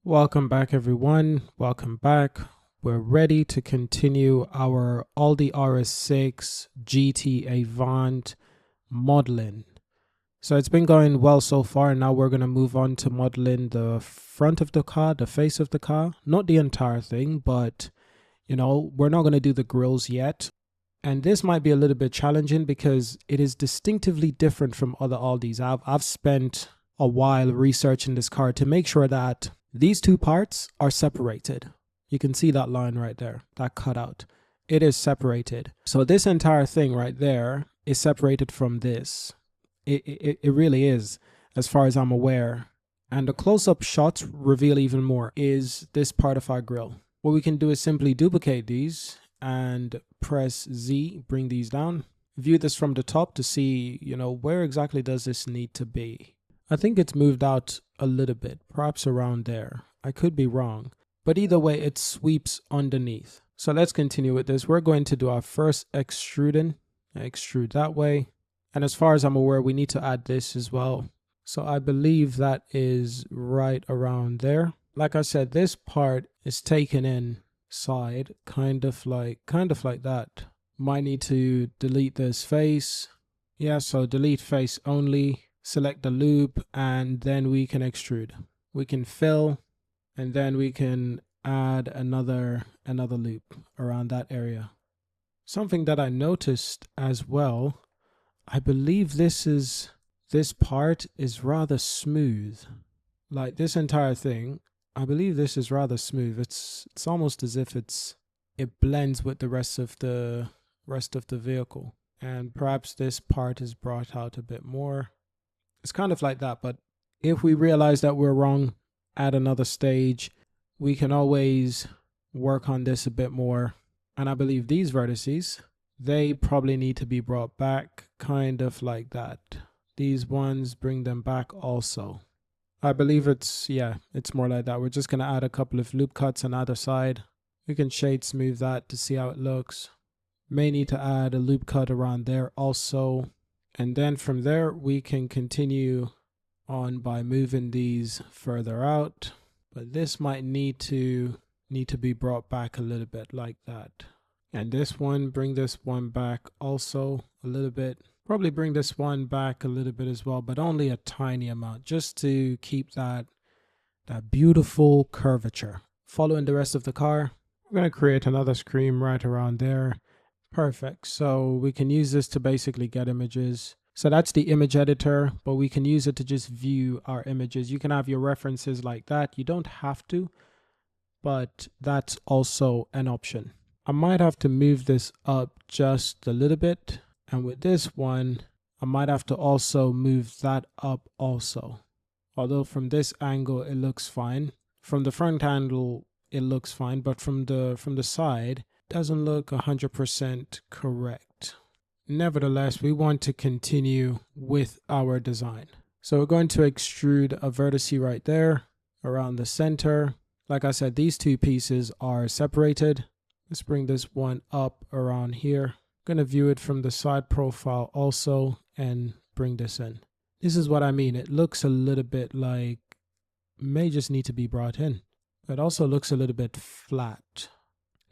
Welcome back, everyone. Welcome back. We're ready to continue our Audi RS6 GT Avant modeling. So it's been going well so far. Now we're going to move on to modeling the front of the car, the face of the car. Not the entire thing, but we're not going to do the grills yet. And this might be a little bit challenging because it is distinctively different from other Audis. I've spent a while researching this car to make sure that these two parts are separated. You can see that line right there, that cutout. It is separated. So this entire thing right there is separated from this. It really is, as far as I'm aware. And the close-up shots reveal even more, is this part of our grille. What we can do is simply duplicate these and press Z, bring these down. View this from the top to see, where exactly does this need to be. I think it's moved out a little bit, perhaps around there. I could be wrong, but either way, it sweeps underneath. So let's continue with this. We're going to do our first extruding. Extrude that way. And as far as I'm aware, we need to add this as well. So I believe that is right around there. Like I said, this part is taken inside, kind of like that. Might need to delete this face. Yeah, so delete face only. Select the loop, and then we can extrude. We can fill, and then we can add another loop around that area. Something that I noticed as well, I believe this part is rather smooth. Like this entire thing, I believe this is rather smooth. It's almost as if it blends with the rest of the vehicle. And perhaps this part is brought out a bit more. It's kind of like that, but if we realize that we're wrong at another stage, we can always work on this a bit more. And I believe these vertices, they probably need to be brought back kind of like that. These ones, bring them back also. I believe it's more like that. We're just going to add a couple of loop cuts on either side. We can shade smooth that to see how it looks. May need to add a loop cut around there also. And then from there, we can continue on by moving these further out. But this might need to be brought back a little bit like that. And this one, bring this one back also a little bit. Probably bring this one back a little bit as well, but only a tiny amount, just to keep that beautiful curvature. Following the rest of the car, we're going to create another screen right around there. Perfect. So we can use this to basically get images. So that's the image editor, but we can use it to just view our images. You can have your references like that. You don't have to, but that's also an option. I might have to move this up just a little bit. And with this one, I might have to also move that up also. Although from this angle, it looks fine. From the front angle, it looks fine, but from the side, doesn't look 100% correct. Nevertheless, we want to continue with our design. So we're going to extrude a vertex right there around the center. Like I said, these two pieces are separated. Let's bring this one up around here. I'm going to view it from the side profile also and bring this in. This is what I mean. It looks a little bit like may just need to be brought in. It also looks a little bit flat.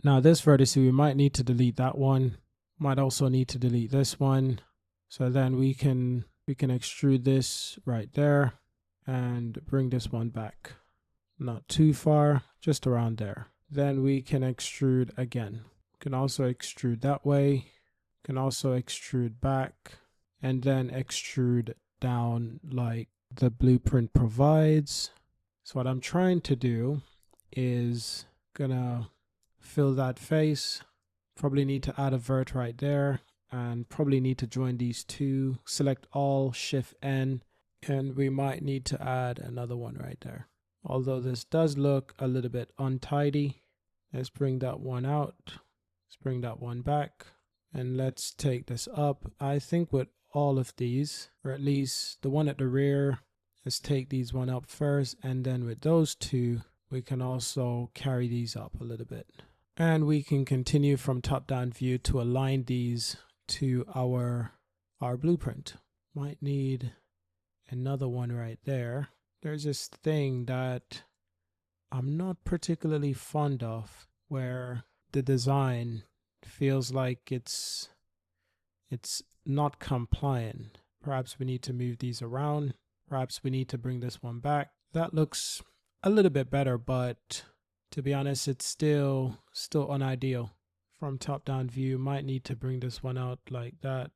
Now this vertex, we might need to delete that one. Might also need to delete this one. So then we can extrude this right there and bring this one back. Not too far, just around there. Then we can extrude again. Can also extrude that way. Can also extrude back and then extrude down like the blueprint provides. So what I'm trying to do is gonna fill that face. Probably need to add a vert right there and probably need to join these two. Select all, Shift N, and we might need to add another one right there. Although this does look a little bit untidy. Let's bring that one out. Let's bring that one back. And let's take this up. I think with all of these, or at least the one at the rear, let's take these one up first. And then with those two, we can also carry these up a little bit. And we can continue from top-down view to align these to our blueprint. Might need another one right there. There's this thing that I'm not particularly fond of, where the design feels like it's not compliant. Perhaps we need to move these around. Perhaps we need to bring this one back. That looks a little bit better, but to be honest, it's still unideal. From top down view, might need to bring this one out like that.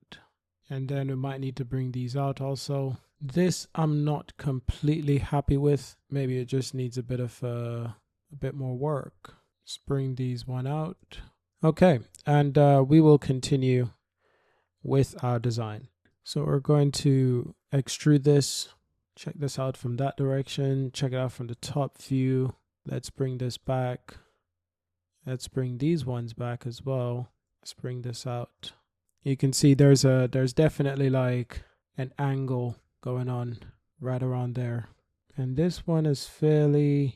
And then we might need to bring these out also. This I'm not completely happy with. Maybe it just needs a bit of a bit more work. Let's bring these one out. Okay, and we will continue with our design. So we're going to extrude this. Check this out from that direction. Check it out from the top view. Let's bring this back. Let's bring these ones back as well. Let's bring this out. You can see there's definitely like an angle going on right around there. And this one is fairly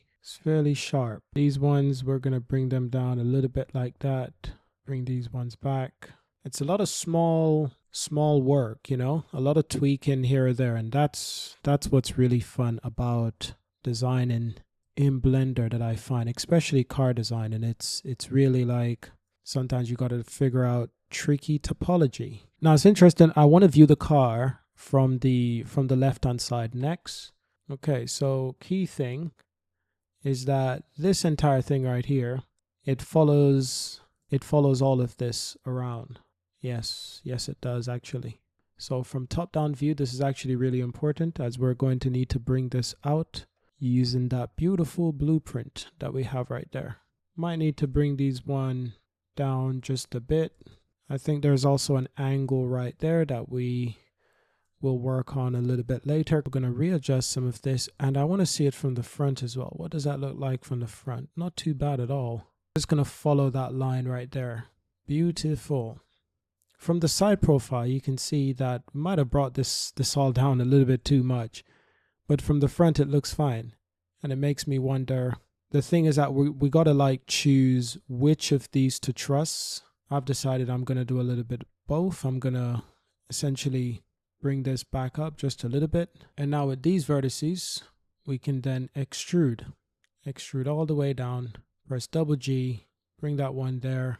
sharp. These ones, we're going to bring them down a little bit like that. Bring these ones back. It's a lot of small work, you know, a lot of tweaking here or there. And that's what's really fun about designing in Blender, that I find, especially car design. And it's really like, sometimes you got to figure out tricky topology. Now it's interesting. I want to view the car from the left hand side next. Okay, so key thing is that this entire thing right here, it follows all of this around. Yes, it does actually. So from top down view, this is actually really important, as we're going to need to bring this out using that beautiful blueprint that we have right there. Might need to bring these one down just a bit. I think there's also an angle right there that we will work on a little bit later. We're going to readjust some of this, and I want to see it from the front as well. What does that look like from the front? Not too bad at all. Just going to follow that line right there. Beautiful. From the side profile, you can see that we might have brought this all down a little bit too much, but from the front it looks fine. And it makes me wonder, the thing is that we got to like choose which of these to trust. I've decided I'm going to do a little bit of both. I'm going to essentially bring this back up just a little bit. And now with these vertices, we can then extrude all the way down. Press double G, bring that one there.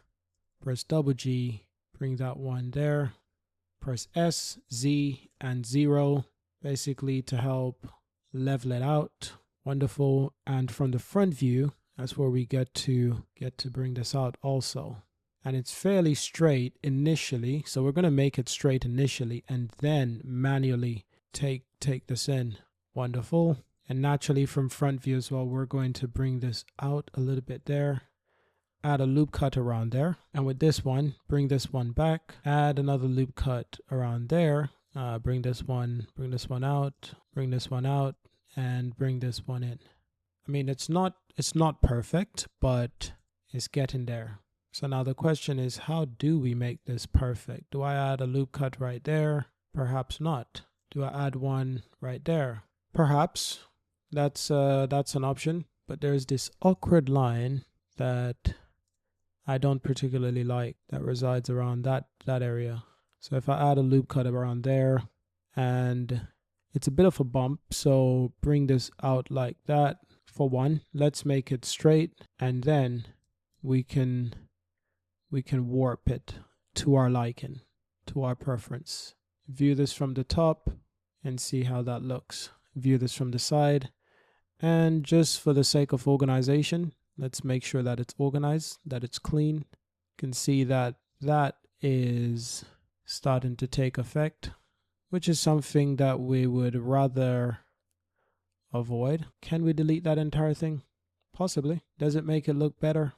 Press double G, bring that one there. Press S, Z, and 0, basically to help level it out. Wonderful. And from the front view, that's where we get to bring this out also. And it's fairly straight initially, so we're going to make it straight initially and then manually take this in. Wonderful. And naturally from front view as well, we're going to bring this out a little bit there. Add a loop cut around there. And with this one, bring this one back. Add another loop cut around there. Bring this one out. Bring this one out. And bring this one in. I mean, it's not perfect, but it's getting there. So now the question is, how do we make this perfect? Do I add a loop cut right there? Perhaps not. Do I add one right there? Perhaps. That's an option. But there's this awkward line that I don't particularly like that resides around that area. So if I add a loop cut around there, and it's a bit of a bump, so bring this out like that. For one, let's make it straight, and then we can warp it to our liking, to our preference. View this from the top and see how that looks. View this from the side, and just for the sake of organization, let's make sure that it's organized, that it's clean. You can see that that is starting to take effect, which is something that we would rather avoid. Can we delete that entire thing? Possibly. Does it make it look better?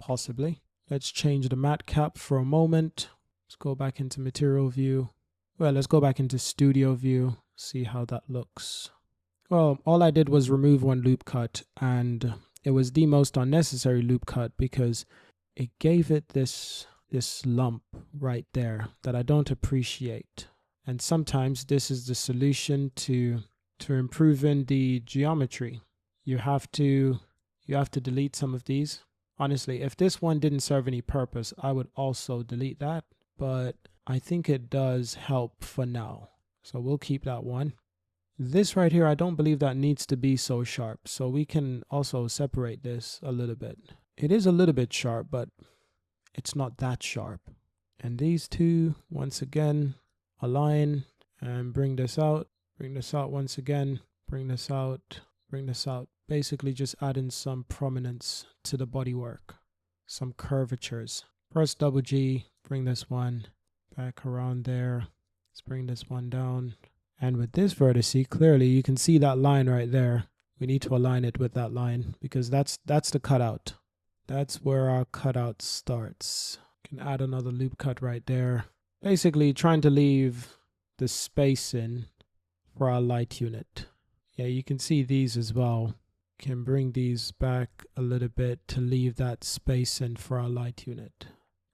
Possibly. Let's change the matte cap for a moment. Let's go back into material view. Well, let's go back into studio view, see how that looks. Well, all I did was remove one loop cut, and it was the most unnecessary loop cut because it gave it this lump right there that I don't appreciate. And sometimes this is the solution to improving the geometry. You have to delete some of these. Honestly, if this one didn't serve any purpose, I would also delete that, but I think it does help for now. So we'll keep that one. This right here, I don't believe that needs to be so sharp. So we can also separate this a little bit. It is a little bit sharp, but it's not that sharp. And these two, once again, align and bring this out. Bring this out once again. Bring this out. Bring this out. Basically just adding some prominence to the bodywork. Some curvatures. Press double G. Bring this one back around there. Let's bring this one down. And with this vertice, clearly you can see that line right there. We need to align it with that line because that's the cutout. That's where our cutout starts. Can add another loop cut right there. Basically trying to leave the space in for our light unit. Yeah, you can see these as well. Can bring these back a little bit to leave that space in for our light unit.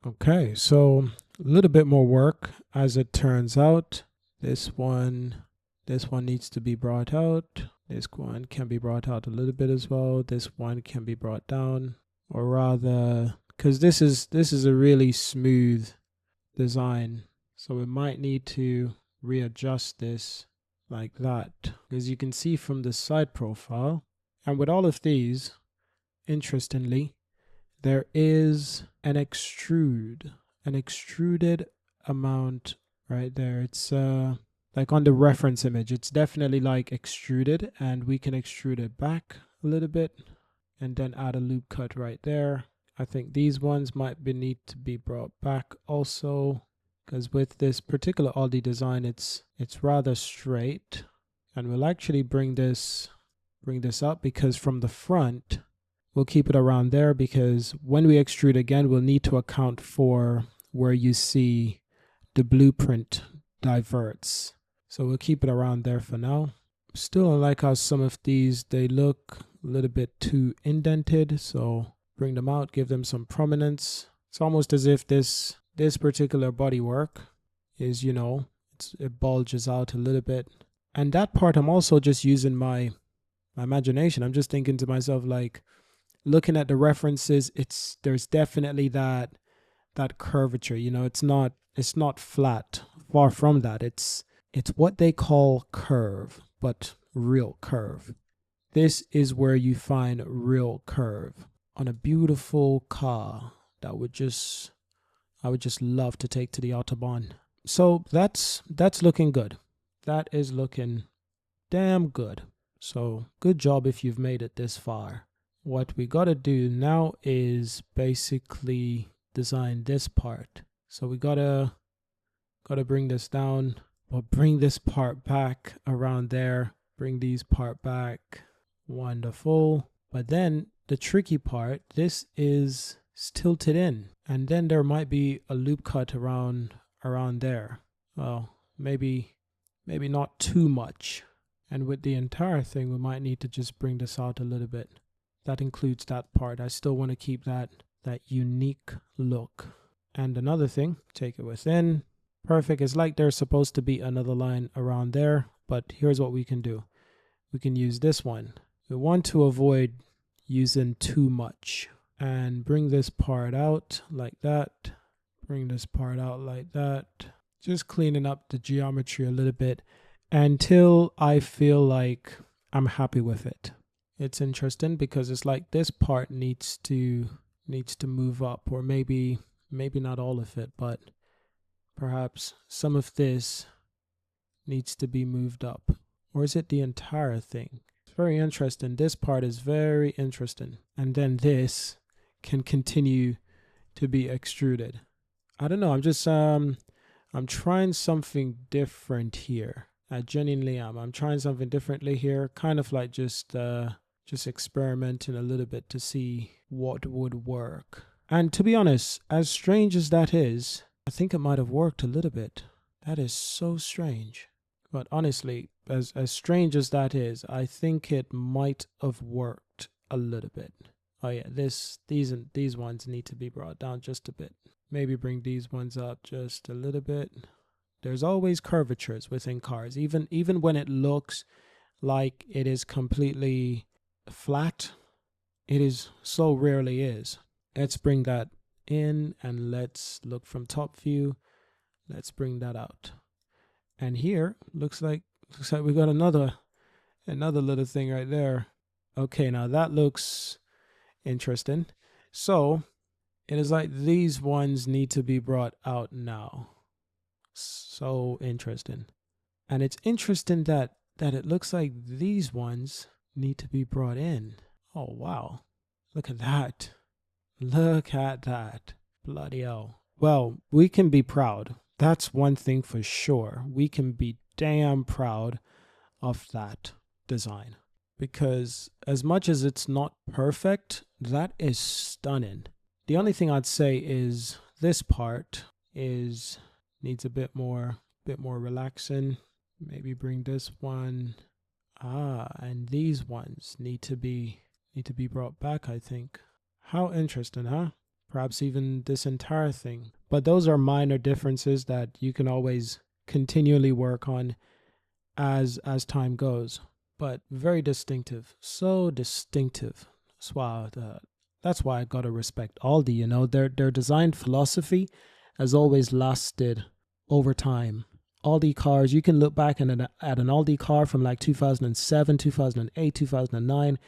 Okay, so a little bit more work as it turns out. This one needs to be brought out. This one can be brought out a little bit as well. This one can be brought down, or rather, because this is a really smooth design, so we might need to readjust this like that. As you can see from the side profile, and with all of these, interestingly, there is an extruded amount right there. It's like on the reference image, it's definitely like extruded, and we can extrude it back a little bit and then add a loop cut right there. I think these ones might need to be brought back also, because with this particular Audi design, it's rather straight, and we'll actually bring this up, because from the front we'll keep it around there, because when we extrude again, we'll need to account for where you see the blueprint diverts. So we'll keep it around there for now. Still, I like how some of these, they look a little bit too indented, so bring them out, give them some prominence. It's almost as if this particular bodywork is, you know, it bulges out a little bit. And that part, I'm also just using my imagination. I'm just thinking to myself, like, looking at the references, there's definitely that curvature, you know. It's not flat, far from that. It's what they call curve, but real curve. This is where you find real curve on a beautiful car that I would just love to take to the Autobahn. So that's looking good. That is looking damn good. So good job if you've made it this far. What we gotta do now is basically design this part. So we gotta bring this down, or bring this part back around there. Bring these part back. Wonderful. But then the tricky part, this is tilted in, and then there might be a loop cut around there. Well, maybe not too much. And with the entire thing, we might need to just bring this out a little bit. That includes that part. I still want to keep that unique look. And another thing, take it within. Perfect. It's like there's supposed to be another line around there, but here's what we can do. We can use this one. We want to avoid using too much, and bring this part out like that. Bring this part out like that. Just cleaning up the geometry a little bit until I feel like I'm happy with it. It's interesting because it's like this part needs to move up, or maybe not all of it, but perhaps some of this needs to be moved up. Or is it the entire thing? It's very interesting. This part is very interesting. And then this can continue to be extruded. I don't know. I'm just I'm trying something different here. I genuinely am. I'm trying something differently here. Kind of like just experimenting a little bit to see what would work. And to be honest, as strange as that is, I think it might have worked a little bit. That is so strange. But honestly, as strange as that is, I think it might have worked a little bit. Oh yeah, these ones need to be brought down just a bit. Maybe bring these ones up just a little bit. There's always curvatures within cars, even when it looks like it is completely flat. It is so rarely is. Let's bring that in, and let's look from top view. Let's bring that out. And here looks like Looks like we got another little thing right there. Okay, now that looks interesting. So it is like these ones need to be brought out now. So interesting. And it's interesting that it looks like these ones need to be brought in. Oh, wow. Look at that. Look at that. Bloody hell. Well, we can be proud. That's one thing for sure. We can be damn proud of that design. Because as much as it's not perfect, that is stunning. The only thing I'd say is this part needs a bit more relaxing. Maybe bring this one. And these ones need to be brought back, I think. How interesting, huh? Perhaps even this entire thing. But those are minor differences that you can always continually work on as time goes. But very distinctive. So distinctive. That's why I gotta respect Audi, you know. Their design philosophy has always lasted over time. Audi cars, you can look back at an Audi car from like 2007, 2008, 2009,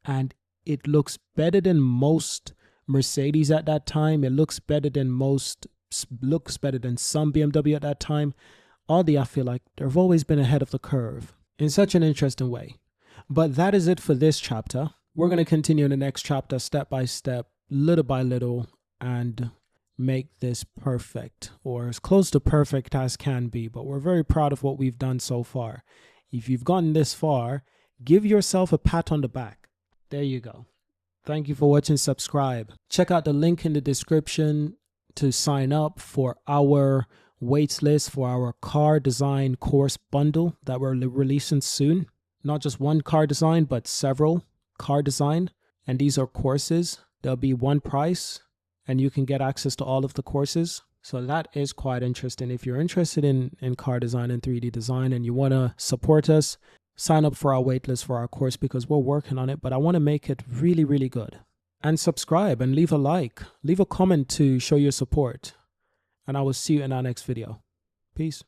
and it looks better than most Mercedes at that time. It looks better than some BMW at that time. Audi, I feel like they've always been ahead of the curve in such an interesting way. But that is it for this chapter. We're going to continue in the next chapter step by step, little by little, and make this perfect, or as close to perfect as can be. But we're very proud of what we've done so far. If you've gotten this far, give yourself a pat on the back. There you go. Thank you for watching. Subscribe. Check out the link in the description to sign up for our waitlist for our car design course bundle that we're releasing soon. Not just one car design, but several car design. And these are courses. There'll be one price, and you can get access to all of the courses. So that is quite interesting. If you're interested in car design and 3D design and you want to support us, sign up for our waitlist for our course, because we're working on it, but I want to make it really, really good. And subscribe and leave a like. Leave a comment to show your support. And I will see you in our next video. Peace.